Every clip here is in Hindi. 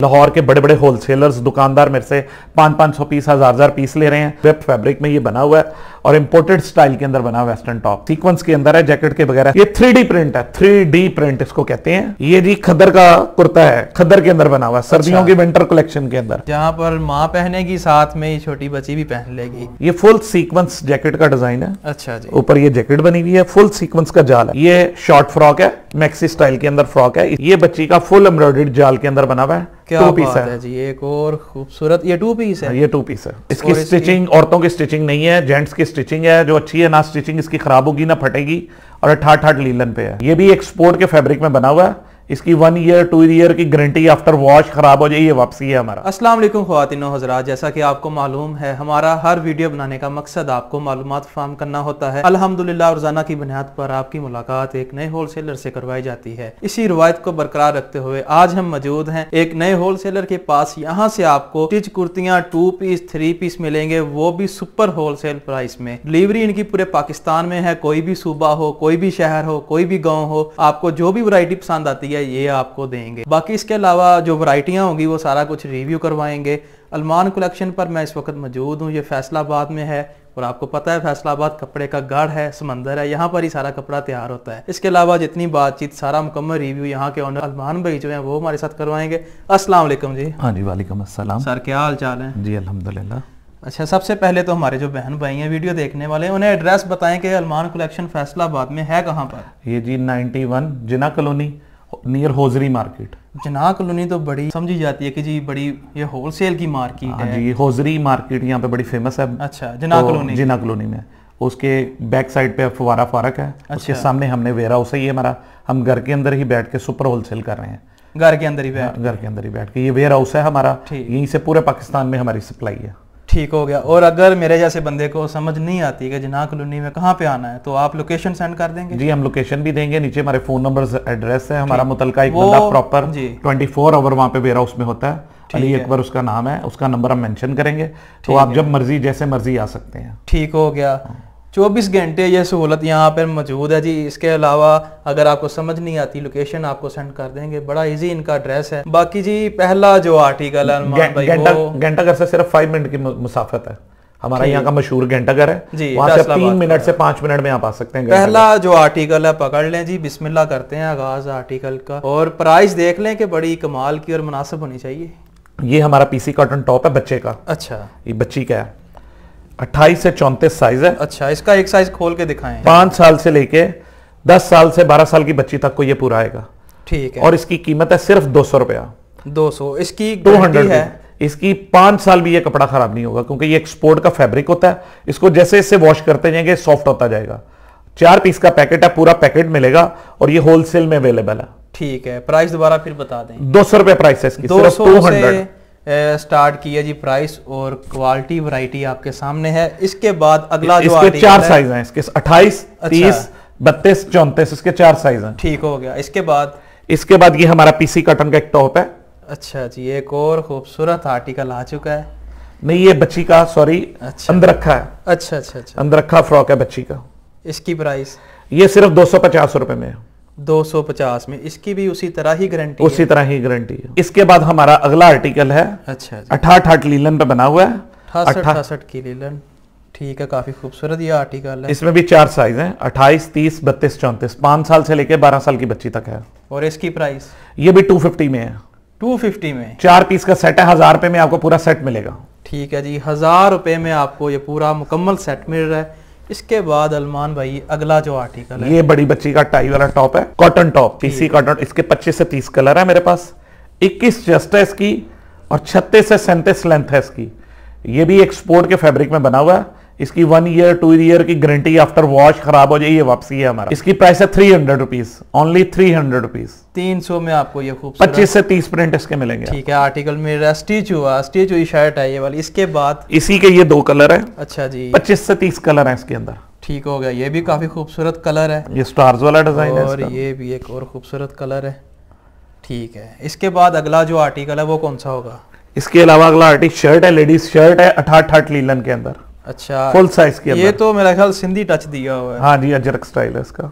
लाहौर के बड़े बड़े होलसेलर्स दुकानदार मेरे से 500-500 पीस 1000 पीस ले रहे हैं। वेब फैब्रिक में ये बना हुआ है और इंपोर्टेड स्टाइल के अंदर बना हुआ वेस्टर्न टॉप सीक्वेंस के अंदर है, जैकेट के वगैरह। ये 3D प्रिंट है, 3D प्रिंट इसको कहते हैं। ये जी खद्दर का कुर्ता है, खद्दर के अंदर बना हुआ है, सर्दियों की विंटर कलेक्शन के अंदर, जहाँ पर माँ पहनेगी साथ में ही छोटी बच्ची भी पहन लेगी। ये फुल सीक्वेंस जैकेट का डिजाइन है। अच्छा जी। ऊपर ये जैकेट बनी हुई है, फुल सीक्वेंस का जाल है। ये शॉर्ट फ्रॉक है, मैक्सी स्टाइल के अंदर फ्रॉक है। ये बच्ची का फुल एम्ब्रॉयडर्ड जाल के अंदर बना हुआ है। क्या बात है जी, एक और खूबसूरत। ये 2 पीस है। ये 2 पीस है। इसकी स्टिचिंग औरतों की स्टिचिंग नहीं है, जेंट्स की स्टिचिंग है, जो अच्छी है ना। स्टिचिंग इसकी खराब होगी ना फटेगी और ठाठ लीलन पे है। ये भी एक्सपोर्ट के फैब्रिक में बना हुआ है। इसकी 1 ईयर 2 ईयर की गारंटी, आफ्टर वॉश खराब हो जाए ये वापसी है हमारा। अस्सलाम वालेकुम ख्वातीन व हज़रात, जैसा कि आपको मालूम है हमारा हर वीडियो बनाने का मकसद आपको मालूमात फराहम करना होता है। अल्हम्दुलिल्लाह रोजाना की बुनियाद पर आपकी मुलाकात एक नए होलसेलर से करवाई जाती है। इसी रिवायत को बरकरार रखते हुए आज हम मौजूद हैं एक नए होलसेलर के पास। यहाँ से आपको स्टिच कुर्तियाँ 2 पीस 3 पीस मिलेंगे, वो भी सुपर होलसेल प्राइस में। डिलीवरी इनकी पूरे पाकिस्तान में है। कोई भी सूबा हो, कोई भी शहर हो, कोई भी गाँव हो, आपको जो भी वैरायटी पसंद आती है ये आपको देंगे। बाकी इसके अलावा जो वैरायटियां होंगी वो सारा कुछ रिव्यू करवाएंगे। अरमान कलेक्शन पर मैं इस वक्त मौजूद हूँ। ये फैसलाबाद में है और आपको पता है फैसलाबाद कपड़े का गढ़ है, समंदर है, यहाँ पर ही सारा कपड़ा तैयार होता है। इसके अलावा जितनी बातचीत, सारा मुकम्मल रिव्यू यहाँ के ऑनर अरमान भाई जो हैं वो हमारे साथ करवाएंगे। अस्सलाम वालेकुम जी। हाँ जी, वालेकुम अस्सलाम सर, क्या हाल चाल है जी? अल्हम्दुलिल्लाह। अच्छा, सबसे पहले तो हमारे जो बहन भाई हैं वीडियो देखने वाले, उन्हें एड्रेस बताएं कि अरमान कलेक्शन फैसलाबाद में है कहाँ पर? ये जी 91 जिना कॉलोनी नियर होजरी मार्केट। जिना कॉलोनी तो बड़ी समझी जाती है कि जी बड़ी ये होलसेल की मार्केट है जी। होजरी मार्केट यहाँ पे बड़ी फेमस है। अच्छा, जिना कॉलोनी। जिना कॉलोनी में उसके बैक साइड पे फवारा फारक है। अच्छा। उसके सामने हमने वेयर हाउस है ये हमारा। हम घर के अंदर ही बैठ के सुपर होलसेल कर रहे हैं। घर के अंदर ही बैठ घर के अंदर ही बैठ के ये वेयर हाउस है हमारा। यहीं से पूरे पाकिस्तान में हमारी सप्लाई है। ठीक हो गया। और अगर मेरे जैसे बंदे को समझ नहीं आती कि जिना कॉलोनी में कहाँ पे आना है तो आप लोकेशन सेंड कर देंगे? जी, हम लोकेशन भी देंगे। नीचे हमारे फोन नंबर एड्रेस है हमारा। मुतलका एक बंदा प्रॉपर 24 आवर वहाँ पे वेयर हाउस में होता है। अली अकबर उसका नाम है, उसका नंबर हम मेंशन करेंगे, तो आप जब मर्जी जैसे मर्जी आ सकते हैं। ठीक हो गया। 24 घंटे ये सहूलत यहाँ पर मौजूद है जी। इसके अलावा अगर आपको समझ नहीं आती लोकेशन आपको सेंड कर देंगे। बड़ा इजी इनका एड्रेस है। बाकी जी पहला जो आर्टिकल है घंटाघर से सिर्फ 5 मिनट की मुसाफत है। हमारा यहाँ का मशहूर घंटाघर है जी, वहाँ से 3 मिनट से 5 मिनट में आप आ सकते हैं। पहला जो आर्टिकल है पकड़ लें जी, बिस्मिल्लाह करते हैं आगाज आर्टिकल का। और प्राइस देख लें कि बड़ी कमाल की और मुनासिब होनी चाहिए। ये हमारा पीसी कॉटन टॉप है बच्चे का। अच्छा, ये बच्ची का है, 28 से 34 साइज है। अच्छा, इसका एक साइज खोल के दिखाएं। 5 साल से लेके 10 साल से 12 साल की बच्ची तक को ये पूरा आएगा। ठीक है। और इसकी कीमत है सिर्फ 200 रुपया। 200। इसकी 200 है। इसकी 5 साल भी ये कपड़ा खराब नहीं होगा, क्योंकि ये एक्सपोर्ट का फैब्रिक होता है। इसको जैसे जैसे वॉश करते जाएंगे सॉफ्ट होता जाएगा। 4 पीस का पैकेट है, पूरा पैकेट मिलेगा और ये होलसेल में अवेलेबल है। ठीक है, प्राइस दोबारा फिर बता दें। 200 रुपया प्राइस है इसकी। 200 से स्टार्ट किया जी प्राइस, और क्वालिटी वैरायटी आपके सामने है। इसके बाद अगला जो इसके 4 साइज हैं इसके 28, 30, 32, 34 इसके 4 साइज हैं। ठीक हो गया। इसके बाद ये हमारा पीसी कॉटन का एक टॉप है। अच्छा जी, एक और खूबसूरत आर्टिकल आ चुका है। नहीं, ये बच्ची का, सॉरी, अंदर रखा है। अच्छा अच्छा अच्छा, अंदर रखा फ्रॉक है बच्ची का। इसकी प्राइस ये सिर्फ 250 रुपए में है। 250 में। इसकी भी उसी तरह ही गारंटी उसी तरह ही गारंटी है। इसके बाद हमारा अगला आर्टिकल है। अच्छा, 68 लीलन पे बना हुआ है। 68 की लीलन। ठीक है, काफी खूबसूरत ये आर्टिकल है। इसमें भी 4 साइज हैं, 28, 30, 32, 34। 5 साल से लेके 12 साल की बच्ची तक है। और इसकी प्राइस? ये भी 250 में है। 250 में 4 पीस का सेट है। 1000 रुपए में आपको पूरा सेट मिलेगा। ठीक है जी, 1000 रुपए में आपको ये पूरा मुकम्मल सेट मिल रहा है। इसके बाद अरमान भाई अगला जो आर्टिकल है, ये बड़ी बच्ची का टाई वाला टॉप है, कॉटन टॉप, पीसी कॉटन। इसके 25 से 30 कलर है मेरे पास। 21 चेस्ट है इसकी और 36 से 37 लेंथ है इसकी। ये भी एक्सपोर्ट के फैब्रिक में बना हुआ है। इसकी 1 ईयर 2 ईयर की गारंटी, आफ्टर वॉश खराब हो जाए ये वापसी है हमारा। इसकी प्राइस है 300 रुपीज, ओनली 300 रुपीज। 300 में आपको ये खूबसूरत 25 से 30 प्रिंट इसके मिलेंगे। ठीक है, आर्टिकल में स्टिच हुई शर्ट है ये वाली। इसके बाद इसी के ये 2 कलर है। अच्छा जी, 25 से 30 कलर है इसके अंदर। ठीक हो गया। ये भी काफी खूबसूरत कलर है। ये स्टार्स वाला डिजाइन है और ये भी एक और खूबसूरत कलर है। ठीक है, इसके बाद अगला जो आर्टिकल है वो कौन सा होगा? इसके अलावा अगला आर्टिकल शर्ट है, लेडीज शर्ट है, 68 लीलन के अंदर। अच्छा, फुल साइज के अंदर। ये तो मेरा ख्याल सिंधी टच दिया हुआ है। हाँ जी, अजरक स्टाइल है इसका।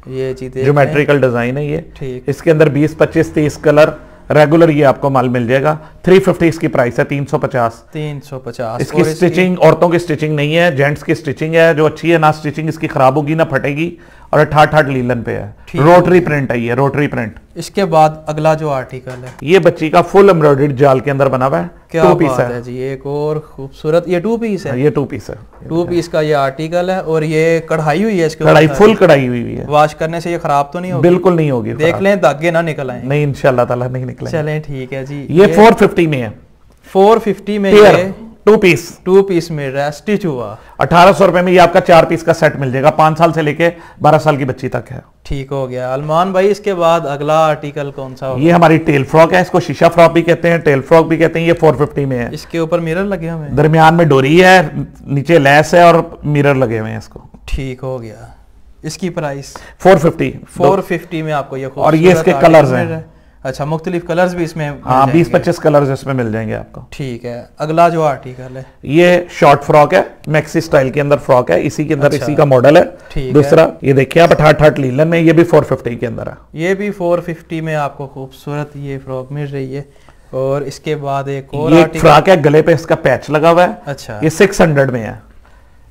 ये चीज ज्योमेट्रिकल डिजाइन है ये। ठीक। इसके अंदर 20, 25, 30 कलर रेगुलर ये आपको माल मिल जाएगा। 350 इसकी प्राइस है, 350। 350। इसकी स्टिचिंग औरतों की स्टिचिंग नहीं है, जेंट्स की स्टिचिंग है जो अच्छी है, ना स्टिचिंग इसकी खराब होगी ना फटेगी, और 68 लीलन पे है, रोटरी प्रिंट है ये, रोटरी प्रिंट। इसके बाद अगला जो आर्टिकल है ये बच्ची का फुल एम्ब्रॉयडर्ड जाल के अंदर बना हुआ है, क्या 2 पीस है जी, एक और खूबसूरत, ये 2 पीस है, ये 2 पीस है, 2 पीस का ये आर्टिकल है, और ये कढ़ाई हुई है इसके ऊपर, कढ़ाई फुल कढ़ाई हुई है। वॉश करने से ये खराब तो नहीं होगी? बिल्कुल नहीं होगी, देख लें धागे ना निकल आए। नहीं, इंशाल्लाह ताला नहीं निकले। चलें ठीक है जी। ये 450 में है, 450 में ये 2 पीस मिल रहा है, स्टिच हुआ। 1800 रुपए में ये आपका 4 पीस का सेट मिल जाएगा, 5 साल से लेके 12 साल की बच्ची तक है। ठीक हो गया अलमान भाई। इसके बाद अगला आर्टिकल कौन सा होगा? ये हमारी टेल फ्रॉक है, इसको शीशा फ्रॉक भी कहते हैं, टेल फ्रॉक भी कहते हैं। ये 450 में है, इसके ऊपर मिरर लगे हुए हैं, दरमियान में डोरी है, नीचे लेस है और मिरर लगे हुए हैं इसको। ठीक हो गया। इसकी प्राइस 450 में आपको ये, और ये इसके कलर्स हैं। अच्छा, मुख्तलिफ कलर्स भी इसमें? हाँ, 20-25 कलर्स इसमें मिल जाएंगे आपको। ठीक है। अगला जो आर्टिकल है ये शॉर्ट फ्रॉक है, मैक्सी स्टाइल के अंदर फ्रॉक है, इसी के अंदर अच्छा, इसी का मॉडल है। दूसरा ये देखिए आप 68 लीलन में, ये भी 450 के अंदर है। ये भी 450 में आपको खूबसूरत ये फ्रॉक मिल रही है। और इसके बाद एक और ये फ्रॉक है, गले पे इसका पैच लगा हुआ है। अच्छा, ये 600 में है,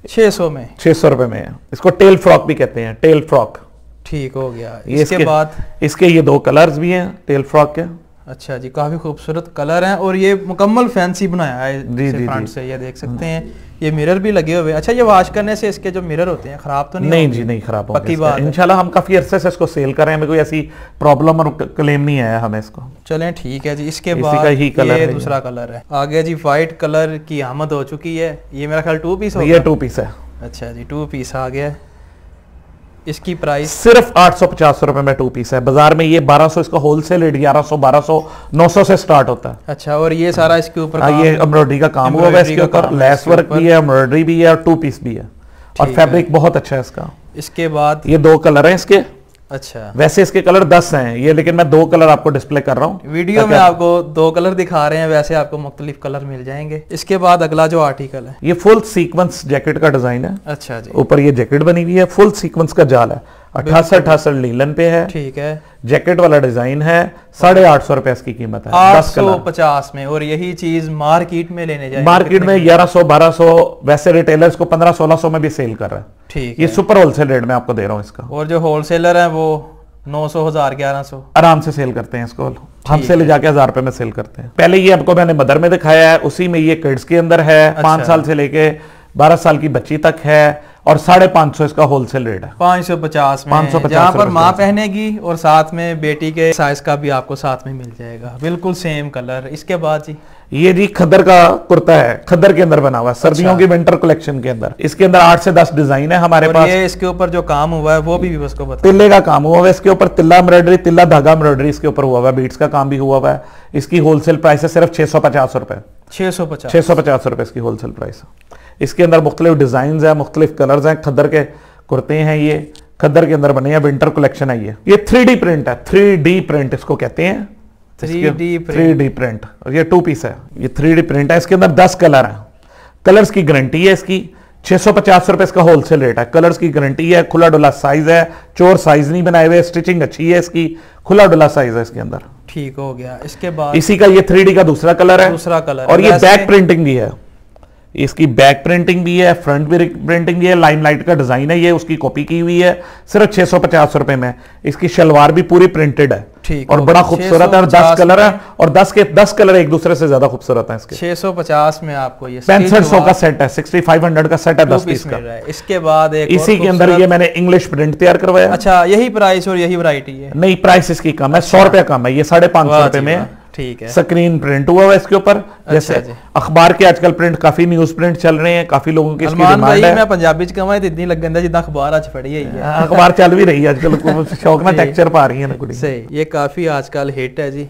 600 में, 600 रुपए में है। इसको टेल फ्रॉक भी कहते हैं, टेल फ्रॉक। ठीक हो गया। इसके बाद इसके ये 2 कलर्स भी हैं टेल फ्रॉक के। अच्छा जी, काफी खूबसूरत कलर हैं, और ये मुकम्मल फैंसी बनाया है फ्रंट से, ये देख सकते हैं। ये मिरर भी लगे हुए। अच्छा, ये वॉश करने से इसके जो मिरर होते हैं खराब तो नहीं जी, नहीं खराब होंगे? पक्की बात है। इंशाल्लाह हम काफी अरसे से इसको सेल कर रहे हैं, हमें कोई ऐसी प्रॉब्लम और क्लेम नहीं आया हमें इसको। चलें ठीक है जी। इसके बाद ये दूसरा कलर है आगे जी, व्हाइट कलर की आमद हो चुकी है। ये मेरा ख्याल 2 पीस होगा। ये 2 पीस है। अच्छा जी, 2 पीस आ गया। इसकी प्राइस सिर्फ 850 रुपए में 2 पीस है। बाजार में ये 1200 इसका होलसेल रेट, 1100, 1200, 900 से स्टार्ट होता है। अच्छा, और ये सारा इसके ऊपर ये एम्ब्रॉयडरी का काम हुआ है, इसके ऊपर लेस वर्क भी है, एम्ब्रॉयडरी भी है, और 2 पीस भी है, और फैब्रिक बहुत अच्छा है इसका। इसके बाद ये 2 कलर हैं इसके। अच्छा, वैसे इसके कलर 10 हैं ये, लेकिन मैं 2 कलर आपको डिस्प्ले कर रहा हूँ वीडियो में। आपको 2 कलर दिखा रहे हैं, वैसे आपको मुख्तलिफ कलर मिल जाएंगे। इसके बाद अगला जो आर्टिकल है, ये फुल सीक्वेंस जैकेट का डिजाइन है। अच्छा जी, ऊपर ये जैकेट बनी हुई है, फुल सीक्वेंस का जाल है, 68 लीलन पे है। ठीक है। जैकेट वाला डिजाइन है, 850 रुपए इसकी कीमत है, 850 में। और यही चीज मार्केट में लेने जाए, मार्केट में 1100, 1200, वैसे रिटेलर्स को 1500-1600 में भी सेल कर रहा है। ठीक, ये सुपर होलसेल रेट में आपको दे रहा हूँ इसका। और जो होलसेलर है वो 900, 1000, 1100 आराम से सेल करते हैं इसको, हमसे ले जाके 1000 रुपए में सेल करते हैं। पहले ये आपको मैंने मदर में दिखाया है, उसी में ये किड्स के अंदर है। 5 साल से लेके 12 साल की बच्ची तक है, और 550 इसका होलसेल रेट है। 550 में, 550 जहाँ पर माँ पहनेगी, और साथ में बेटी के साइज का भी आपको साथ में मिल जाएगा, बिल्कुल सेम कलर। इसके बाद जी, ये जी खद्दर का कुर्ता है, खद्दर के अंदर बना हुआ है, सर्दियों की विंटर कलेक्शन के अंदर। इसके अंदर 8 से 10 डिजाइन है हमारे पास। ये इसके ऊपर जो काम हुआ है वो भी उसको बता। तिल्ले का काम हुआ है इसके ऊपर, तिल्ला एम्ब्रॉयडरी, तिल्ला धागा एम्ब्रॉयडरी इसके ऊपर हुआ हुआ है, बीट्स का काम भी हुआ हुआ है। इसकी होलसेल प्राइस है सिर्फ 650 रुपए। 650 रुपए इसकी होलसेल प्राइस है। इसके अंदर मुख्तलिफ डिजाइन है, मुख्तलिफ कलर्स हैं। खद्दर के कुर्ते हैं ये, खद्दर के अंदर बने हैं, विंटर कलेक्शन है ये 3D प्रिंट है, 3D प्रिंट इसको कहते हैं, 3D प्रिंट। और ये 2 पीस है, ये 3D प्रिंट है। इसके अंदर 10 कलर हैं, कलर्स की गारंटी है इसकी। 650 रुपए इसका होलसेल रेट है, कलर्स की गारंटी है। खुला डुला साइज है, चोर साइज नहीं बनाए हुए, स्टिचिंग अच्छी है इसकी, खुला डुला साइज है इसके अंदर। ठीक हो गया। इसके बाद इसी का ये 3D का दूसरा कलर है, और ये बैक प्रिंटिंग भी है, इसकी बैक प्रिंटिंग भी है, फ्रंट भी प्रिंटिंग भी है। लाइमलाइट का डिजाइन है ये, उसकी कॉपी की हुई है, सिर्फ 650 रुपए में। इसकी शलवार भी पूरी प्रिंटेड है, और बड़ा खूबसूरत है, और 10 कलर है, और 10 कलर एक दूसरे से ज्यादा खूबसूरत है इसके। 650 में आपको ये 6500 का सेट है, 6500 का सेट है, 10 पीस का। इसके बाद एक इसी के अंदर ये मैंने इंग्लिश प्रिंट तैयार करवाया। अच्छा, यही प्राइस और यही वैरायटी है? नहीं, प्राइस इसकी कम है, 100 रुपया कम है, ये 550 रुपए में। ठीक है। स्क्रीन प्रिंट हुआ है इसके ऊपर। जैसे अखबार के आजकल प्रिंट, काफी न्यूज प्रिंट चल रहे हैं, काफी लोगों की इसकी डिमांड है। मैं पंजाबी च कमाए तो इतनी लगन जितना अखबार आज पड़ी है। अखबार चल भी रही है आजकल, शौक ना टेक्सचर पा रही है ना कुड़ी। सही, ये काफी आजकल हिट है जी।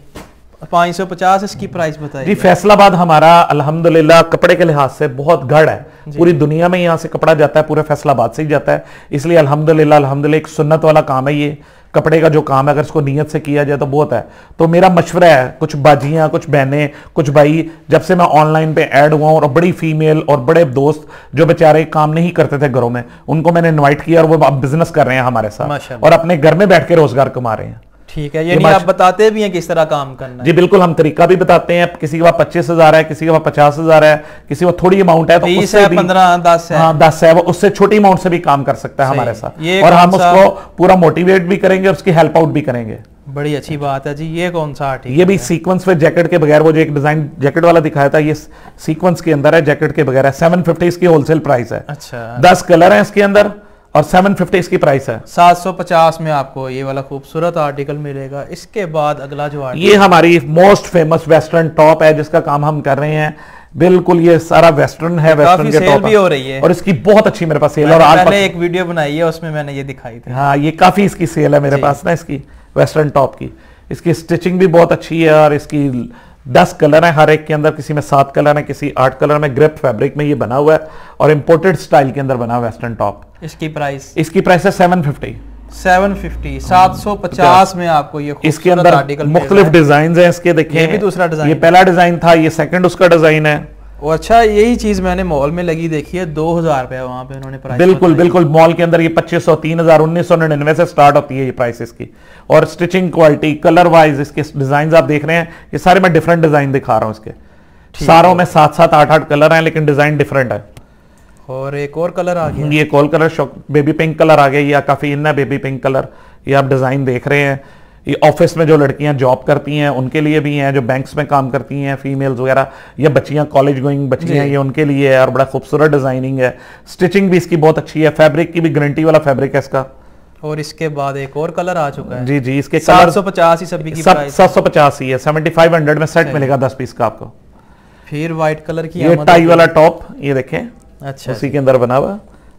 550 इसकी प्राइस बताइए जी। फैसलाबाद हमारा अल्हम्दुलिल्लाह कपड़े के लिहाज से बहुत गढ़ है, पूरी दुनिया में यहाँ से कपड़ा जाता है, पूरे फैसलाबाद से ही जाता है, इसलिए अल्हम्दुलिल्लाह एक सुन्नत वाला काम है ये। कपड़े का जो काम है अगर इसको नियत से किया जाए तो बहुत है। तो मेरा मशवरा है, कुछ बाजियां, कुछ बहनें, कुछ भाई, जब से मैं ऑनलाइन पे ऐड हुआ हूं, और बड़ी फीमेल और बड़े दोस्त जो बेचारे काम नहीं करते थे घरों में, उनको मैंने इन्वाइट किया, और वो अब बिजनेस कर रहे हैं हमारे साथ, और अपने घर में बैठ के रोजगार कमा रहे हैं। ठीक है, यानी आप बताते भी हैं किस तरह काम करना है। जी बिल्कुल, हम तरीका भी बताते हैं। किसी के पास 25,000 है, किसी के पास 50,000 है, किसी को थोड़ी अमाउंट है तो 20 है, 15, 10 है, हाँ 10 है, वो उससे छोटी अमाउंट से भी काम कर सकता है हमारे साथ, और हम उसको पूरा मोटिवेट भी करेंगे और उसकी हेल्प आउट भी करेंगे। बड़ी अच्छी बात है जी। ये कौन सा आर्टिकल? ये भी सीक्वेंस विद जैकेट के बगैर, वो जो एक डिजाइन जैकेट वाला दिखाया था, ये सीक्वेंस के अंदर है, जैकेट के बगैर है। 750 इसकी होलसेल प्राइस है। अच्छा, 10 कलर है इसके अंदर और 750 इसकी प्राइस है। 750 में आपको ये वाला खूबसूरत आर्टिकल मिलेगा। इसके बाद अगला जो आर्टिकल, ये हमारी मोस्ट फेमस वेस्टर्न टॉप है जिसका काम हम कर रहे हैं। बिल्कुल ये सारा वेस्टर्न है, वेस्टर्न के सेल भी हो रही है और इसकी बहुत अच्छी मेरे पास सेल है। और आज पहले एक वीडियो बनाई है उसमें मैंने ये दिखाई थी। हाँ, ये काफी इसकी सेल है मेरे पास ना, इसकी वेस्टर्न टॉप की। इसकी स्टिचिंग भी बहुत अच्छी है और इसकी 10 कलर है हर एक के अंदर, किसी में 7 कलर है, किसी 8 कलर में। ग्रेप फैब्रिक में ये बना हुआ है और इंपोर्टेड स्टाइल के अंदर बना वेस्टर्न टॉप। इसकी प्राइस है 750। 750 में आपको ये इसके अंदर मुख्तलिफ डिजाइन है इसके। देखिए ये भी दूसरा डिजाइन, ये पहला डिजाइन था, ये सेकंड उसका डिजाइन है। और अच्छा, यही चीज मैंने मॉल में लगी देखी है, 2000 रुपए वहां पे उन्होंने प्राइस। बिल्कुल बिल्कुल, मॉल के अंदर ये 2500, 3000, 1999 से स्टार्ट होती है ये प्राइस इसकी। और स्टिचिंग क्वालिटी, कलर वाइज इसके डिजाइन आप देख रहे हैं, ये सारे मैं डिफरेंट डिजाइन दिखा रहा हूँ इसके। सारों में 7-7, 8-8 कलर हैं, लेकिन डिजाइन डिफरेंट है। और एक और कलर आ गया, ये एक और कलर बेबी पिंक कलर आ गया, ये काफी इन है बेबी पिंक कलर। ये आप डिजाइन देख रहे हैं। ये ऑफिस में जो लड़कियां जॉब करती हैं उनके लिए भी हैं, जो बैंक्स में काम करती हैं फीमेल्स वगैरह, या बच्चियां कॉलेज गोइंग बच्चियां, ये उनके लिए है। और बड़ा खूबसूरत डिजाइनिंग है। स्टिचिंग भी इसकी बहुत अच्छी है। फैब्रिक की भी गारंटी वाला फैब्रिक है इसका। और इसके बाद एक और कलर आ चुका है। जी जी, इसके 750 ही सभी की प्राइस, 750 ही है। 7500 में सेट मिलेगा 10 पीस का आपको। फिर व्हाइट कलर की ये टाई वाला टॉप, ये देखें, अच्छा, उसी के अंदर बना हुआ,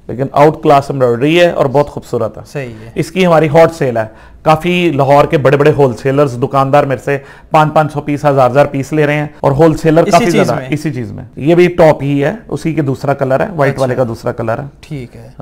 लेकिन आउट क्लास एम्ब्रॉयडरी है और बहुत खूबसूरत है। सही है। इसकी हमारी हॉट सेल है। काफी लाहौर के बड़े बड़े होलसेलर्स, दुकानदार मेरे से 500-500 पीस, 1000 पीस ले रहे हैं, और होलसेलर काफी ज्यादा इसी चीज में। ये भी टॉप ही है, उसी के दूसरा कलर है, व्हाइट वाले का दूसरा कलर है। ठीक है।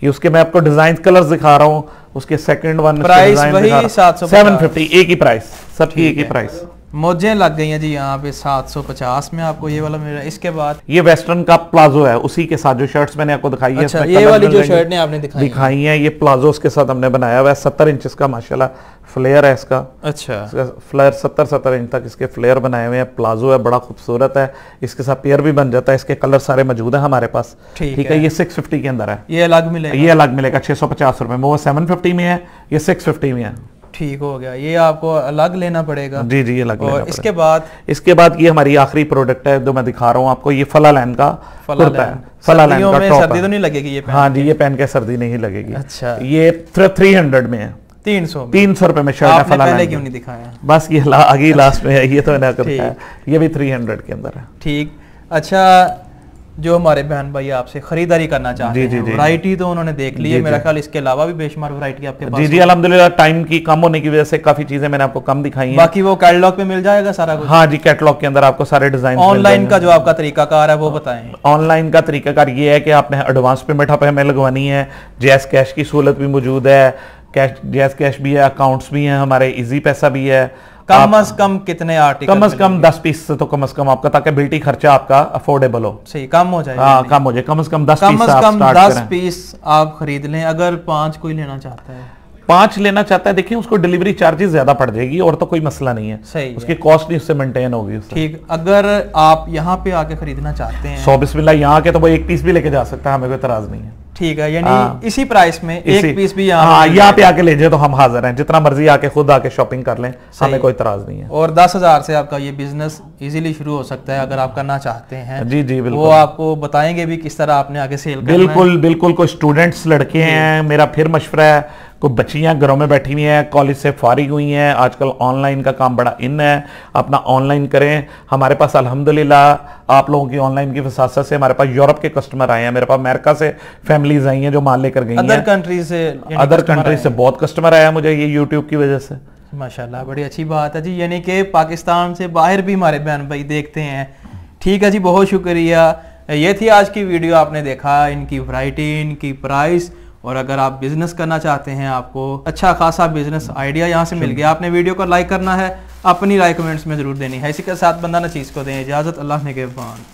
ये उसके मैं आपको डिजाइन कलर्स दिखा रहा हूँ। उसके सेकंड वन प्राइस वही 750, एक ही प्राइस, सबकी एक ही प्राइस। मौजें लग गई हैं जी यहाँ पे 750 में आपको ये वाला मिल रहा है। इसके बाद ये वेस्टर्न का प्लाजो है, उसी के साथ जो शर्ट्स मैंने आपको दिखाई है। अच्छा, ये वाली जो शर्ट ने आपने दिखाई है, ये प्लाजो उसके साथ हमने बनाया हुआ है। 70 इंच का माशाल्लाह फ्लेयर है इसका। अच्छा, फ्लेयर 70 इंच तक इसके फ्लेयर बनाए हुए हैं। प्लाजो है, बड़ा खूबसूरत है। इसके साथ पेयर भी बन जाता है। इसके कलर सारे मौजूद है हमारे पास। ठीक है। ये 650 के अंदर है। ये अलग मिलेगा? ये अलग मिलेगा 650 रुपए में। वो 750 में है, ये 650 में है। ठीक हो गया, ये आपको अलग लेना पड़ेगा। जी जी, अलग लेना पड़ेगा। इसके बाद ये हमारी आखिरी प्रोडक्ट है जो मैं दिखा रहा हूँ आपको। ये फला लाइन का कुर्ता है। फला लाइन का टॉप है। सर्दी तो नहीं लगेगी ये? हाँ जी, ये पहन के सर्दी नहीं लगेगी। अच्छा, ये 300 में है। 300 रुपए में शर्ट है। फला पहले क्यों नहीं दिखाया? बस ये आगे लास्ट में है, ये तो मैंने दिखाया। ये भी 300 के अंदर है। ठीक। अच्छा, जो हमारे बहन भाई आपसे खरीदारी करना चाहते हैं, वैरायटी तो उन्होंने देख ली है मेरा ख्याल। इसके अलावा भी बेशुमार वैरायटी आपके पास? जी जी, अल्हम्दुलिल्लाह टाइम की कम होने की वजह से काफी चीजें मैंने आपको कम दिखाई हैं। बाकी वो कैटलॉग पे मिल जाएगा सारा कुछ? हाँ जी, कैटलॉग के अंदर आपको सारे डिजाइन। ऑनलाइन का जो आपका तरीकाकार है वो बताएं। ऑनलाइन का तरीकाकार ये है कि आपने एडवांस पेमेंट आप हमें लगवानी है। जैस कैश की सहूलत भी मौजूद है, जैस कैश भी है, अकाउंट्स भी है हमारे, इजी पैसा भी है। कम से कम कितने आर्टिकल? कम से कम 10 पीस से तो कम से कम आपका, ताकि बिल्टी खर्चा आपका अफोर्डेबल हो। सही, कम हो जाए। हाँ, कम हो जाए। कम से कम 10 पीस आप खरीद लें। अगर 5 कोई लेना चाहता है, 5 लेना चाहता है, देखिए उसको डिलीवरी चार्जेस ज्यादा पड़ जाएगी, और तो कोई मसला नहीं है। सही, उसकी कॉस्ट नहीं उससे मेंटेन होगी। ठीक। अगर आप यहाँ पे आके खरीदना चाहते हैं, 100 बिस्मिल्लाह, यहाँ के तो वो 1 पीस भी लेके जा सकता है, हमें कोई इतराज नहीं है। ठीक है, यानी इसी प्राइस में 1 पीस भी यहाँ पे आके ले जाए तो हम हाजिर हैं। जितना मर्जी आके खुद आके शॉपिंग कर लें, हमें कोई इतराज नहीं है। और 10,000 से आपका ये बिजनेस इजीली शुरू हो सकता है अगर आप करना चाहते हैं। जी जी, बिल्कुल। वो आपको बताएंगे भी किस तरह आपने आगे सेल करना है। बिल्कुल बिल्कुल। कोई स्टूडेंट्स लड़के हैं, मेरा फिर मशवरा है, कोई बच्चियां घरों में बैठी हुई हैं, कॉलेज से फारिग हुई हैं, आजकल ऑनलाइन का काम बड़ा इन है, अपना ऑनलाइन करें। हमारे पास अल्हम्दुलिल्लाह आप लोगों की ऑनलाइन की वसासत से हमारे पास यूरोप के कस्टमर आए हैं, मेरे पास अमेरिका से फैमिलीज आई हैं जो माल लेकर गई हैं, अदर कंट्री से बहुत कस्टमर आया मुझे ये यूट्यूब की वजह से। माशाल्लाह, बड़ी अच्छी बात है जी। यानी कि पाकिस्तान से बाहर भी हमारे बहन भाई देखते हैं। ठीक है जी, बहुत शुक्रिया। ये थी आज की वीडियो। आपने देखा इनकी वैरायटी, इनकी प्राइस, और अगर आप बिजनेस करना चाहते हैं, आपको अच्छा खासा बिजनेस आइडिया यहाँ से मिल गया। आपने वीडियो को लाइक करना है, अपनी राय कमेंट्स में जरूर देनी है। इसी के साथ बंदा नचीज को दें इजाजत। अल्लाह ने के बाद।